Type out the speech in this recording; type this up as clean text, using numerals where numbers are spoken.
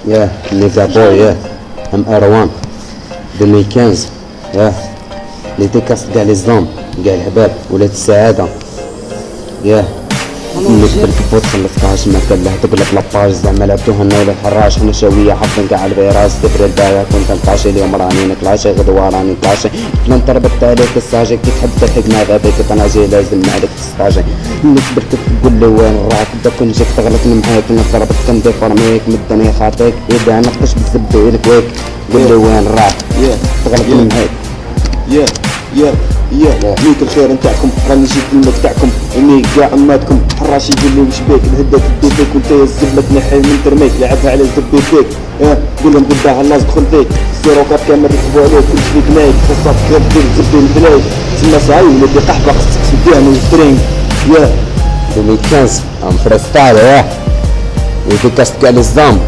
ياه ميجا بوي ياه ام اروان 2015 ياه لي ديكاست كاع لي زام كاع الحباب ولاد السعادة ياه اللي بالكبوت خلصتهاش ما كان له تقلب لاباج زعما لعبتوها انا ولا الحراش حنا شويه حافظين كاع الفيراس دبر البايع كنت نكلاشي اليوم راني نكلاشي غدوه راني نكلاشي كنا نتربط عليك الساجي كي تحب تلحق معايا بيك طناجي لازم عليك تستاجي اللي كبرت تقول لي وين راك بدا كون جيك تغلطني معاك نضربك كنديفورميك مدني خاطيك يبدا نقش بالزبده الكويك قول لي وين راك تغلطني معاك ميت الخير نتاعكم راني جيت المك تاعكم امي كاع عماتكم حراش يقول لي وش بيك الهده تدي فيك وانت الزبله تنحي من ترميك لعبها على زبي فيك قول لهم قداها الناس دخل فيك الزيرو كات كامل يركبوا عليك كل شيء نايك خصك غير دير زبي البلاي تسمى صعيب اللي قحبه خصك تديها من سترينغ 2015 ام فريستايل وديكاست كاع لي زام